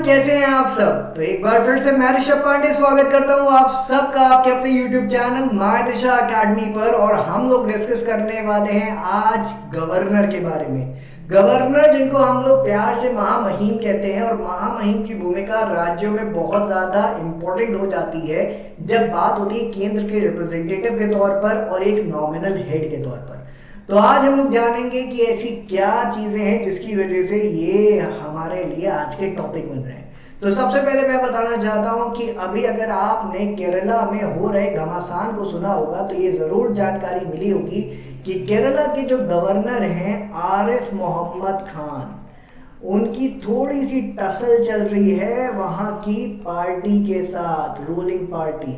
कैसे हैं आप सब। तो एक बार फिर से मैं ऋषभ पांडे स्वागत करता हूं आप सबका आपके अपने YouTube channel my Disha academy पर। और हम लोग डिस्कस करने वाले हैं आज गवर्नर के बारे में। गवर्नर जिनको हम लोग प्यार से महामहिम कहते हैं, और महामहिम की भूमिका राज्यों में बहुत ज़्यादा इम्पोर्टेंट हो जाती है जब बात होती है केंद्र के रिप्रेजेंटेटिव के तौर पर और एक नॉमिनल हेड के तौर पर। तो आज हम लोग जानेंगे कि ऐसी क्या चीज़ें हैं जिसकी वजह से ये हमारे लिए आज के टॉपिक बन रहे हैं। तो सबसे पहले मैं बताना चाहता हूं कि अभी अगर आपने केरला में हो रहे घमासान को सुना होगा तो ये ज़रूर जानकारी मिली होगी कि केरला के जो गवर्नर हैं आरिफ मोहम्मद खान, उनकी थोड़ी सी टसल चल रही है वहाँ की पार्टी के साथ, रूलिंग पार्टी।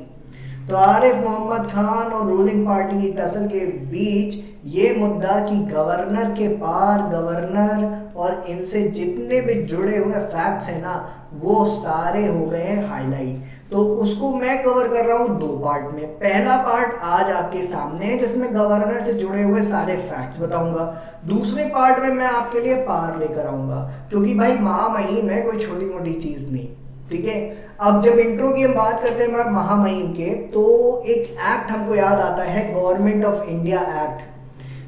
तो आरिफ मोहम्मद खान और रूलिंग पार्टी की टसल के बीच ये मुद्दा कि गवर्नर के पार गवर्नर और इनसे जितने भी जुड़े हुए फैक्ट्स हैं ना वो सारे हो गए हैं हाईलाइट। तो उसको मैं कवर कर रहा हूँ दो पार्ट में। पहला पार्ट आज आपके सामने है जिसमें गवर्नर से जुड़े हुए सारे फैक्ट्स बताऊंगा। दूसरे पार्ट में मैं आपके लिए पार लेकर आऊंगा, क्योंकि भाई महामहिम है, कोई छोटी मोटी चीज नहीं। ठीक है, अब जब इंट्रो की हम बात करते हैं महामहिम के, तो एक एक्ट हमको याद आता है, गवर्नमेंट ऑफ इंडिया एक्ट।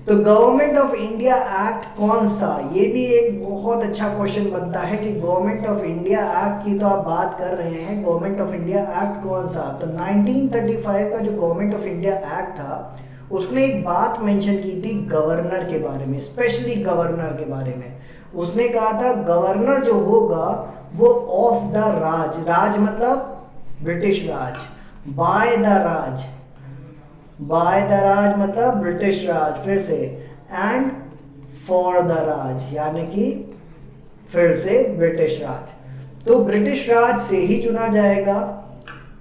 तो गवर्नमेंट ऑफ इंडिया एक्ट कौन सा, ये भी एक बहुत अच्छा क्वेश्चन बनता है कि गवर्नमेंट ऑफ इंडिया एक्ट की तो आप बात कर रहे हैं, गवर्नमेंट ऑफ इंडिया एक्ट कौन सा। तो 1935 का जो गवर्नमेंट ऑफ इंडिया एक्ट था उसने एक बात मेंशन की थी गवर्नर के बारे में, स्पेशली गवर्नर के बारे में। उसने कहा था गवर्नर जो होगा वो ऑफ द राज, राज मतलब British Raj, by the Raj, by the Raj मतलब ब्रिटिश राज, फिर से एंड फॉर द राज, यानी कि फिर से ब्रिटिश राज। तो ब्रिटिश राज से ही चुना जाएगा,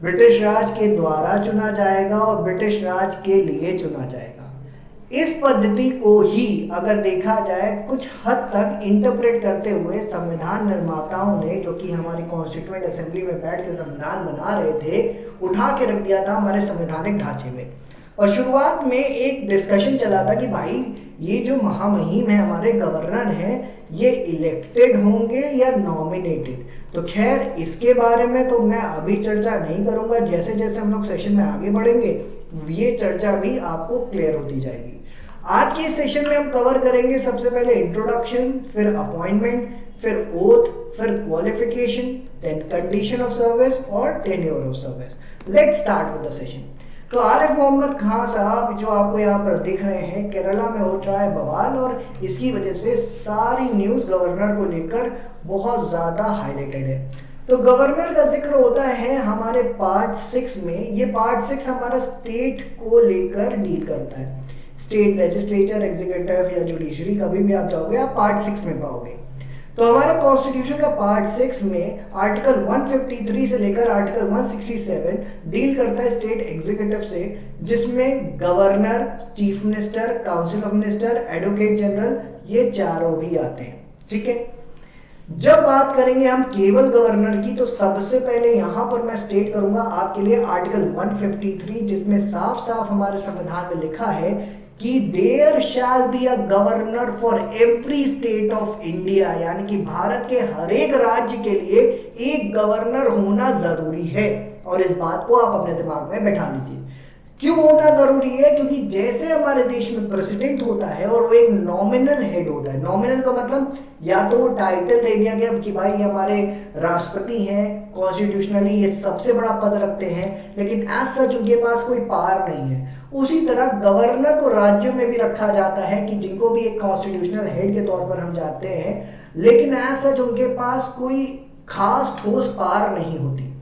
ब्रिटिश राज के द्वारा चुना जाएगा और ब्रिटिश राज के लिए चुना जाएगा। इस पद्धति को ही अगर देखा जाए कुछ हद तक इंटरप्रेट करते हुए संविधान निर्माताओं ने, जो कि हमारी कॉन्स्टिट्यूएंट असेंबली में बैठ के संविधान बना रहे थे, उठा के रख दिया था हमारे संवैधानिक ढांचे में। और शुरुआत में एक डिस्कशन चला था कि भाई ये जो महामहिम है, हमारे गवर्नर हैं, ये इलेक्टेड होंगे या नॉमिनेटेड। तो खैर इसके बारे में तो मैं अभी चर्चा नहीं करूंगा, जैसे जैसे हम लोग सेशन में आगे बढ़ेंगे ये चर्चा भी आपको क्लियर होती जाएगी। आज के इस सेशन में हम कवर करेंगे सबसे पहले इंट्रोडक्शन, फिर अपॉइंटमेंट, फिर ओथ, फिर qualification, then condition of service और tenure of service. Let's start with the session. तो आरिफ मोहम्मद खान साहब जो आपको यहाँ पर दिख रहे हैं, केरला में हो रहा है बवाल, और इसकी वजह से सारी न्यूज़ गवर्नर को लेकर बहुत ज़्यादा हाईलाइटेड है। तो गवर्नर का जिक्र होता है हमारे पार्ट 6 में। ये पार्ट 6 हमारा स्टेट को लेकर डील करता है, स्टेट लेजिस्लेचर, एग्जीक्यूटिव या जुडिशरी, कभी भी आप जाओगे आप पार्ट 6 में पाओगे। तो हमारे कॉन्स्टिट्यूशन का पार्ट 6 में आर्टिकल 153 से लेकर आर्टिकल 167 डील करता है स्टेट एग्जीक्यूटिव से, जिसमें governor, chief minister, council of minister, advocate general, ये चारों भी आते हैं। ठीक है, जब बात करेंगे हम केवल गवर्नर की, तो सबसे पहले यहां पर मैं स्टेट करूंगा आपके लिए आर्टिकल 153, जिसमें साफ साफ हमारे संविधान में लिखा है कि there shall be a governor for every state of India, यानी कि भारत के हर एक राज्य के लिए एक गवर्नर होना जरूरी है। और इस बात को आप अपने दिमाग में बैठा लीजिए। क्यों होना जरूरी है? क्योंकि जैसे हमारे देश में प्रेसिडेंट होता है और वो एक नॉमिनल हेड होता है। नॉमिनल का मतलब या तो टाइटल दे दिया गया कि भाई हमारे राष्ट्रपति हैं, कॉन्स्टिट्यूशनली ये सबसे बड़ा पद रखते हैं, लेकिन एज सच उनके पास कोई पावर नहीं है। उसी तरह गवर्नर को राज्यों में भी रखा जाता है कि जिनको भी एक कॉन्स्टिट्यूशनल हेड के तौर पर हम जानते हैं, लेकिन एज सच उनके पास कोई खास ठोस पावर नहीं होती।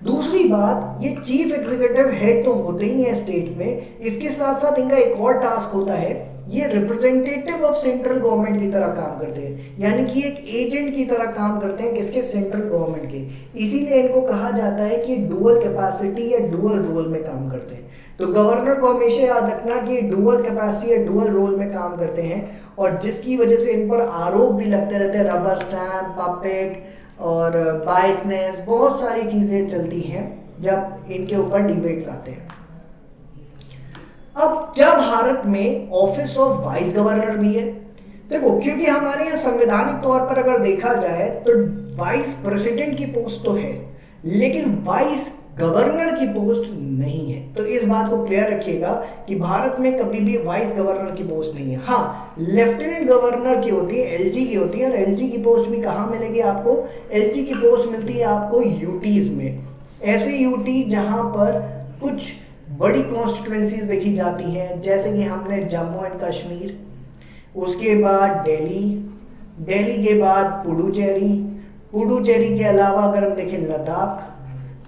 दूसरी बात, ये चीफ एग्जीक्यूटिव हेड तो होते ही हैं स्टेट में, इसके साथ साथ इनका एक और टास्क होता है, ये रिप्रेजेंटेटिव ऑफ सेंट्रल गवर्नमेंट की तरह काम करते हैं, यानी कि एक एजेंट की तरह काम करते हैं किसके, सेंट्रल गवर्नमेंट के। इसीलिए इनको कहा जाता है कि डुअल कैपेसिटी या डुअल रोल में काम करते हैं। तो गवर्नर को हमेशा याद रखना कि डुअल कैपेसिटी या डुअल रोल में काम करते हैं, और जिसकी वजह से इन पर आरोप भी लगते रहते हैं, रबर स्टैम्प, पपेट और बायसनेस, बहुत सारी चीजें चलती हैं जब इनके ऊपर डिबेट्स आते हैं। अब क्या भारत में ऑफिस ऑफ वाइस गवर्नर भी है? देखो, क्योंकि हमारे यहाँ संवैधानिक तौर पर अगर देखा जाए तो वाइस प्रेसिडेंट की पोस्ट तो है, लेकिन वाइस गवर्नर की पोस्ट नहीं है। तो इस बात को क्लियर रखिएगा कि भारत में कभी भी वाइस गवर्नर की पोस्ट नहीं है। हाँ, लेफ्टिनेंट गवर्नर की होती है, एलजी की होती है, और एलजी की पोस्ट भी कहाँ मिलेगी आपको? एलजी की पोस्ट मिलती है आपको यूटीज में, ऐसे यूटी जहां पर कुछ बड़ी कॉन्स्टिट्यूएंसीज देखी जाती हैं, जैसे कि हमने जम्मू एंड कश्मीर, उसके बाद दिल्ली, दिल्ली के बाद पुडुचेरी, पुडुचेरी के अलावा अगर हम देखें लद्दाख,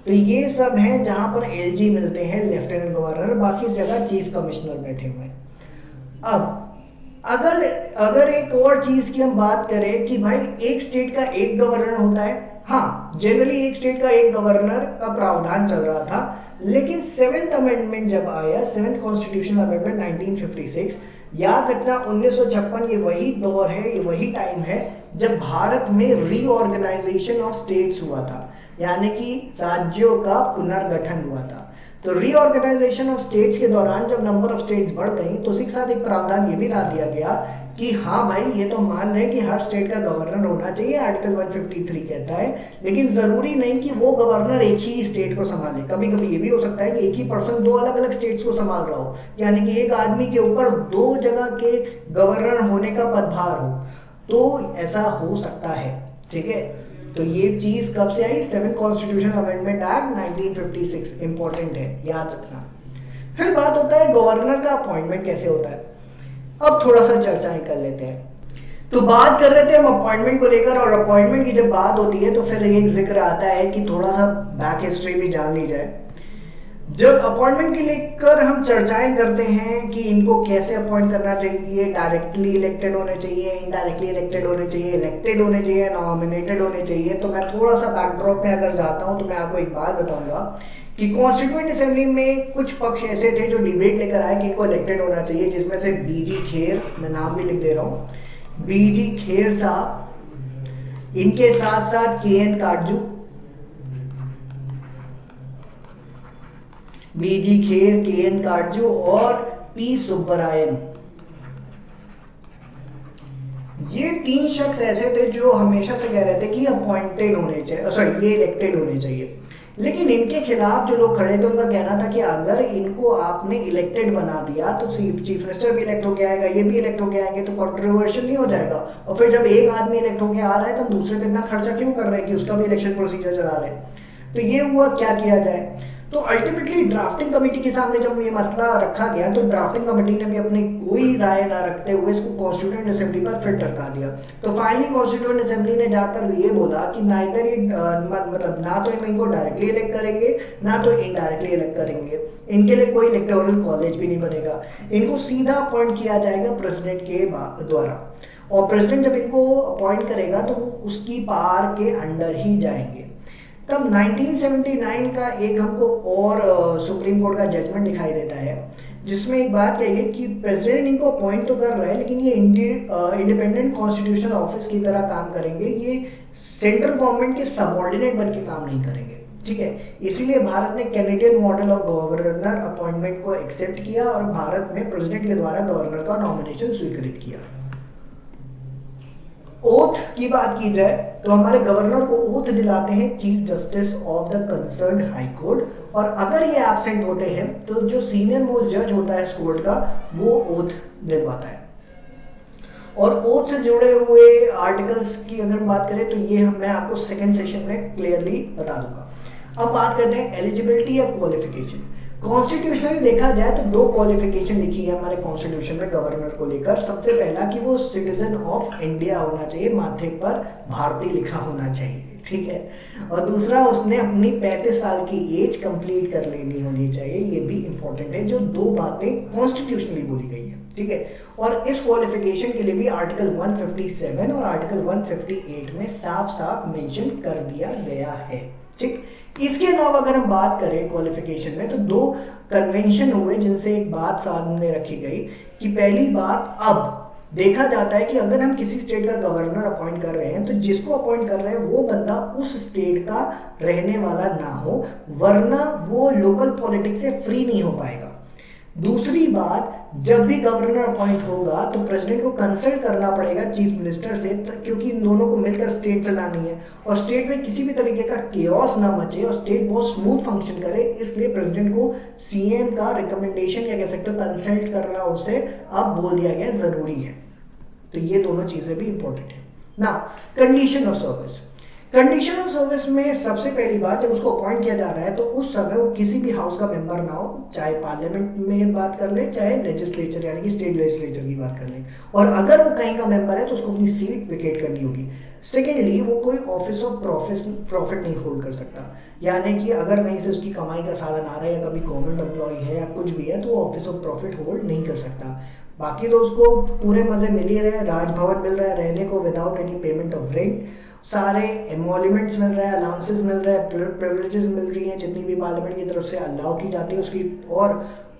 तो ये सब हैं जहां पर एलजी मिलते हैं, लेफ्टिनेंट गवर्नर। बाकी जगह चीफ कमिश्नर बैठे हुए हैं। अब अगर एक और चीज की हम बात करें कि भाई एक स्टेट का एक गवर्नर होता है, हाँ जनरली एक स्टेट का एक गवर्नर का प्रावधान चल रहा था, लेकिन 7th अमेंडमेंट जब आया, 7th कॉन्स्टिट्यूशनल अमेंडमेंट 1956, याद रखना 1956 ये वही दौर है, ये वही टाइम है जब भारत में रीऑर्गेनाइजेशन ऑफ स्टेट्स हुआ था, यानी कि राज्यों का पुनर्गठन हुआ था। तो रीऑर्गेनाइजेशन ऑफ स्टेट्स के दौरान जब नंबर ऑफ स्टेट्स बढ़ गई, तो उसी के साथ एक प्रावधान ये भी ला दिया गया कि हाँ भाई ये तो मान रहे हैं कि हर स्टेट का गवर्नर होना चाहिए, आर्टिकल 153 कहता है, लेकिन जरूरी नहीं कि वो गवर्नर एक ही स्टेट को संभाले। कभी कभी ये भी हो सकता है कि एक ही पर्सन दो अलग अलग स्टेट्स को संभाल रहा हो, यानी कि एक आदमी के ऊपर दो जगह के गवर्नर होने का पदभार हो, तो ऐसा हो सकता है। ठीक है, तो ये चीज कब से आई? 7th constitutional amendment act 1956, important है, याद रखना। फिर बात होता है गवर्नर का अपॉइंटमेंट कैसे होता है। अब थोड़ा सा चर्चाएं कर लेते हैं। तो बात कर रहे थे हम अपॉइंटमेंट को लेकर, और अपॉइंटमेंट की जब बात होती है तो फिर एक जिक्र आता है कि थोड़ा सा बैक हिस्ट्री भी जान ली जाए। जब अपॉइंटमेंट के लेकर हम चर्चाएं करते हैं कि इनको कैसे अपॉइंट करना चाहिए, डायरेक्टली इलेक्टेड होने चाहिए, इनडायरेक्टली इलेक्टेड होने चाहिए, इलेक्टेड होने चाहिए, नॉमिनेटेड होने चाहिए, तो मैं थोड़ा सा बैकड्रॉप में अगर जाता हूं तो मैं आपको एक बात बताऊंगा कि कॉन्स्टिट्यूएंट असेंबली में कुछ पक्ष ऐसे थे जो डिबेट लेकर आए कि इनको इलेक्टेड होना चाहिए, जिसमें से बीजी खेर, मैं नाम भी लिख दे रहा हूँ, बीजी खेर साहब, इनके साथ साथ KN काटजू, बीजी खेर, KN काटजू और P सुब्बरायन। ये तीन शख्स ऐसे थे जो हमेशा से कह रहे थे कि अपॉइंटेड होने चाहिए, सॉरी ये इलेक्टेड होने चाहिए, लेकिन इनके खिलाफ जो लोग खड़े थे उनका कहना था कि अगर इनको आपने इलेक्टेड बना दिया तो चीफ मिनिस्टर भी इलेक्ट होके आएगा, ये भी इलेक्ट होके आएंगे, तो कंट्रोवर्शियल नहीं हो जाएगा। और फिर जब एक आदमी इलेक्ट होके आ रहा है तो हम दूसरे पे इतना खर्चा क्यों कर रहे हैं कि उसका भी इलेक्शन प्रोसीजर चला रहे हैं। तो ये हुआ, क्या किया जाए। तो अल्टीमेटली ड्राफ्टिंग कमेटी के सामने जब ये मसला रखा गया तो ड्राफ्टिंग कमेटी ने भी अपनी कोई राय ना रखते हुए इसको कॉन्स्टिट्यूएंट असेंबली पर फिर टरका दिया। तो फाइनली कॉन्स्टिट्यूएंट असेंबली ने जाकर ये बोला कि नाइदर मतलब ना तो इनको डायरेक्टली इलेक्ट करेंगे ना तो इनडायरेक्टली इलेक्ट करेंगे, इनके लिए कोई इलेक्टोरल कॉलेज भी नहीं बनेगा, इनको सीधा अपॉइंट किया जाएगा प्रेसिडेंट के द्वारा, और प्रेसिडेंट जब इनको अपॉइंट करेगा तो उसकी पावर के अंडर ही जाएंगे। तब 1979 का एक हमको और सुप्रीम कोर्ट का जजमेंट दिखाई देता है, जिसमें एक बात कही है कि प्रेसिडेंट इनको अपॉइंट तो कर रहा है, लेकिन ये इंडिपेंडेंट कॉन्स्टिट्यूशनल ऑफिस की तरह काम करेंगे, ये सेंट्रल गवर्नमेंट के सबऑर्डिनेट बन के काम नहीं करेंगे। ठीक है, इसीलिए भारत ने Canadian model of governor appointment को एक्सेप्ट किया और भारत में प्रेसिडेंट के द्वारा गवर्नर का नॉमिनेशन स्वीकृत किया। ओथ की बात की जाए तो हमारे गवर्नर को ओथ दिलाते हैं chief justice of the concerned high court, और अगर ये एब्सेंट होते हैं तो जो सीनियर मोस्ट जज होता है इस कोर्ट का वो ओथ दिलवाता है। और ओथ से जुड़े हुए आर्टिकल्स की अगर हम बात करें तो ये मैं आपको सेकेंड सेशन में क्लियरली बता दूंगा। अब बात करते हैं एलिजिबिलिटी या क्वालिफिकेशन। कॉन्स्टिट्यूशनली देखा जाए तो दो क्वालिफिकेशन लिखी है हमारे कॉन्स्टिट्यूशन में गवर्नर को लेकर। सबसे पहला कि वो सिटीजन ऑफ इंडिया होना चाहिए, माथे पर भारतीय लिखा होना चाहिए, ठीक है, और दूसरा उसने अपनी 35 साल की एज कंप्लीट कर लेनी होनी चाहिए, ये भी इंपॉर्टेंट है। जो दो बातें कॉन्स्टिट्यूशनली बोली गई है, ठीक है, और इस क्वालिफिकेशन के लिए भी आर्टिकल 157 और आर्टिकल 158 में साफ साफ मेंशन कर दिया गया है। ठीक, इसके अलावा अगर हम बात करें क्वालिफिकेशन में तो दो कन्वेंशन हुए जिनसे एक बात सामने रखी गई कि पहली बात, अब देखा जाता है कि अगर हम किसी स्टेट का गवर्नर अपॉइंट कर रहे हैं तो जिसको अपॉइंट कर रहे हैं वो बंदा उस स्टेट का रहने वाला ना हो, वरना वो लोकल पॉलिटिक्स से फ्री नहीं हो पाएगा। दूसरी बात, जब भी गवर्नर अपॉइंट होगा तो प्रेसिडेंट को कंसल्ट करना पड़ेगा चीफ मिनिस्टर से, क्योंकि इन दोनों को मिलकर स्टेट चलानी है और स्टेट में किसी भी तरीके का केओस ना मचे और स्टेट बहुत स्मूथ फंक्शन करे। इसलिए प्रेसिडेंट को सीएम का रिकमेंडेशन या कह सकते हो कंसल्ट करना उसे अब बोल दिया गया जरूरी है। तो ये दोनों चीजें भी इंपॉर्टेंट है ना। Condition of service, condition of service में सबसे पहली बात, जब उसको अपॉइंट किया जा रहा है तो उस समय वो किसी भी हाउस का मेंबर ना हो, चाहे पार्लियामेंट में बात कर ले चाहे लेजिस्लेचर यानी कि स्टेट लेजिस्लेचर की बात कर ले, और अगर वो कहीं का मेंबर है तो उसको अपनी सीट विकेट करनी होगी। सेकेंडली, वो कोई ऑफिस ऑफ प्रॉफिट नहीं होल्ड कर सकता, यानी कि अगर कहीं से उसकी कमाई का साधन आ रहा है या कभी गवर्नमेंट एम्प्लॉय है या कुछ भी है तो वो ऑफिस ऑफ प्रॉफिट होल्ड नहीं कर सकता। बाकी तो उसको पूरे मजे मिल ही रहे हैं, राजभवन मिल रहा है रहने को without any payment of rent, सारे एमोल्यूमेंट्स मिल रहा है, अलाउंसेस मिल रहा है, प्रिविलेजेस मिल रही हैं जितनी भी पार्लियामेंट की तरफ से अलाउ की जाती है उसकी, और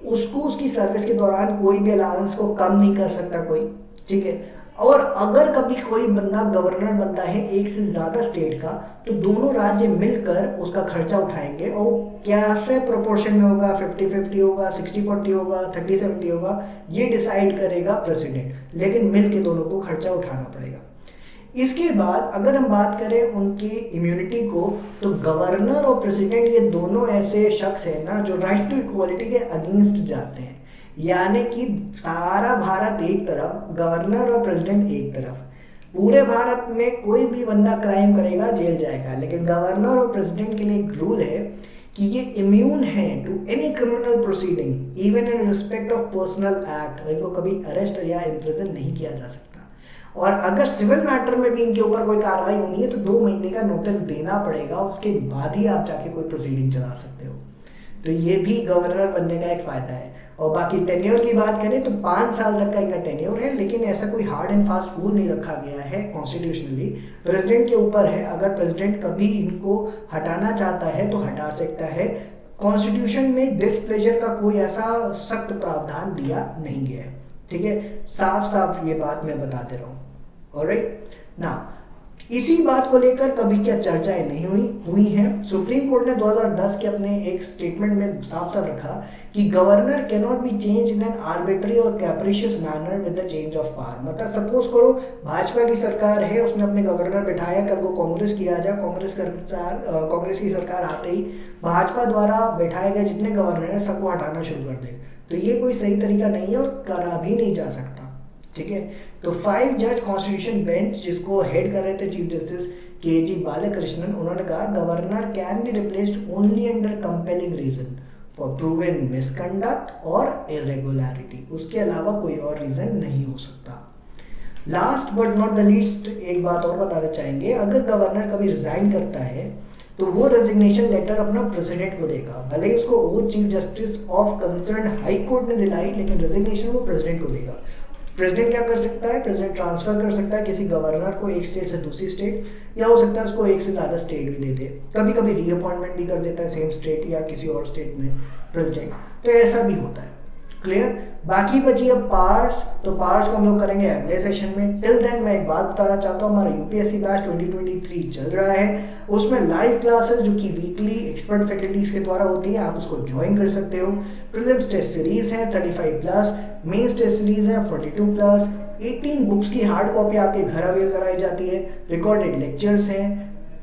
उसको उसकी सर्विस के दौरान कोई भी अलाउंस को कम नहीं कर सकता कोई, ठीक है। और अगर कभी कोई बंदा गवर्नर बनता है एक से ज़्यादा स्टेट का तो दोनों राज्य मिलकर उसका खर्चा उठाएंगे, और कैसे प्रोपोर्शन में होगा, 50-50 होगा, 60-40 होगा, 30-70 होगा, ये डिसाइड करेगा प्रेसिडेंट, लेकिन मिल के दोनों को खर्चा उठाना पड़ेगा। इसके बाद अगर हम बात करें उनकी इम्यूनिटी को, तो गवर्नर और प्रेसिडेंट ये दोनों ऐसे शख्स हैं ना जो राइट टू इक्वालिटी के अगेंस्ट जाते हैं, यानी कि सारा भारत एक तरफ, गवर्नर और प्रेसिडेंट एक तरफ। पूरे भारत में कोई भी बंदा क्राइम करेगा जेल जाएगा, लेकिन गवर्नर और प्रेसिडेंट के लिए एक रूल है कि ये इम्यून है to any criminal proceeding even in respect of personal act, इनको कभी अरेस्ट या इम्प्रिजन नहीं किया जा सकता। और अगर सिविल मैटर में भी इनके ऊपर कोई कार्रवाई होनी है तो 2 महीने का नोटिस देना पड़ेगा, उसके बाद ही आप जाके कोई प्रोसीडिंग चला सकते हो। तो ये भी गवर्नर बनने का एक फ़ायदा है। और बाकी टेन्योर की बात करें तो 5 साल तक का इनका टेन्योर है, लेकिन ऐसा कोई हार्ड एंड फास्ट रूल नहीं रखा गया है कॉन्स्टिट्यूशनली, प्रेसिडेंट के ऊपर है। अगर प्रेसिडेंट कभी इनको हटाना चाहता है तो हटा सकता है। कॉन्स्टिट्यूशन में डिसप्लेजर का कोई ऐसा सख्त प्रावधान दिया नहीं गया है, ठीक है। साफ साफ ये बात मैं बता दे रहा हूँ। ऑलराइट ना, इसी बात को लेकर कभी क्या चर्चाएं नहीं हुई हैं। सुप्रीम कोर्ट ने 2010 के अपने एक स्टेटमेंट में साफ साफ रखा कि governor can not be change in an arbitrary और capricious manner with the change of power. मतलब सपोज करो भाजपा की सरकार है, उसने अपने गवर्नर बिठाया, कल को कांग्रेस की आ जाए, कांग्रेस की सरकार आते ही भाजपा द्वारा बैठाए गए जितने गवर्नर हैं सबको हटाना शुरू कर दे, तो ये कोई सही तरीका नहीं है और करा भी नहीं जा सकता, ठीक है। तो 5 जज कॉन्स्टिट्यूशन बेंच जिसको हेड कर रहे थे चीफ जस्टिस के.जी. बालाकृष्णन, उन्होंने कहा governor can be replaced only under compelling reason for proven misconduct और इरेगुलरिटी, उसके अलावा कोई और रीजन नहीं हो सकता। Last but not the least एक बात और बताना चाहेंगे, अगर गवर्नर कभी रिजाइन करता है तो वो रेजिग्नेशन लेटर अपना प्रेसिडेंट को देगा, भले ही उसको वो chief justice of concern high court ने दिलाई, लेकिन रेजिग्नेशन वो प्रेसिडेंट को देगा। प्रेसिडेंट क्या कर सकता है, प्रेसिडेंट ट्रांसफर कर सकता है किसी गवर्नर को एक स्टेट से दूसरी स्टेट, या हो सकता है उसको एक से ज़्यादा स्टेट भी दे दे, कभी कभी रीअपॉइंटमेंट भी कर देता है सेम स्टेट या किसी और स्टेट में प्रेसिडेंट, तो ऐसा भी होता है। क्लियर। बाकी बची अब पावर्स, तो पावर्स को हम लोग करेंगे अगले सेशन में। टिल देन मैं एक बात बताना चाहता हूँ, हमारा यूपीएससी बैच 2023 चल रहा है, उसमें लाइव क्लासेस जो कि वीकली एक्सपर्ट फैकल्टीज के द्वारा होती है, आप उसको ज्वाइन कर सकते हो। प्रीलिम्स टेस्ट सीरीज है 35+, मेंस टेस्ट सीरीज है 42+, 18 बुक्स की हार्ड कॉपी आपके घर अवेल कराई जाती है, रिकॉर्डेड लेक्चर्स हैं,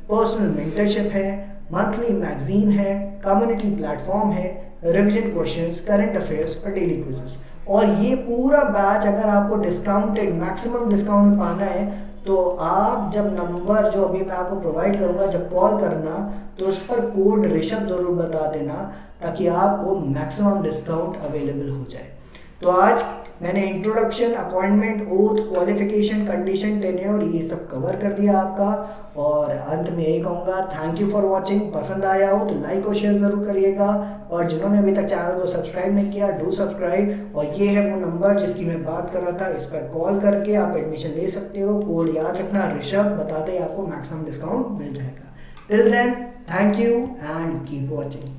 पर्सनल मेंटरशिप है, मंथली मैगजीन है, कम्युनिटी प्लेटफॉर्म है, रिविजन क्वेश्चंस, करंट अफेयर्स और डेली क्विजेस। और ये पूरा बैच अगर आपको डिस्काउंटेड मैक्सिमम डिस्काउंट में पाना है तो आप जब नंबर जो अभी मैं आपको प्रोवाइड करूंगा जब कॉल करना तो उस पर कोड ऋषभ जरूर बता देना ताकि आपको मैक्सिमम डिस्काउंट अवेलेबल हो जाए। तो आज मैंने introduction, appointment, oath, qualification, condition, tenure ये सब कवर कर दिया आपका, और अंत में यही कहूँगा थैंक यू फॉर वॉचिंग। पसंद आया हो तो लाइक और शेयर ज़रूर करिएगा, और जिन्होंने अभी तक चैनल को सब्सक्राइब नहीं किया डू सब्सक्राइब। और ये है वो नंबर जिसकी मैं बात कर रहा था, इस पर कॉल करके आप एडमिशन ले सकते हो। कोड याद रखना ऋषभ, बताते आपको मैक्सिमम डिस्काउंट मिल जाएगा। Till then thank you and keep watching.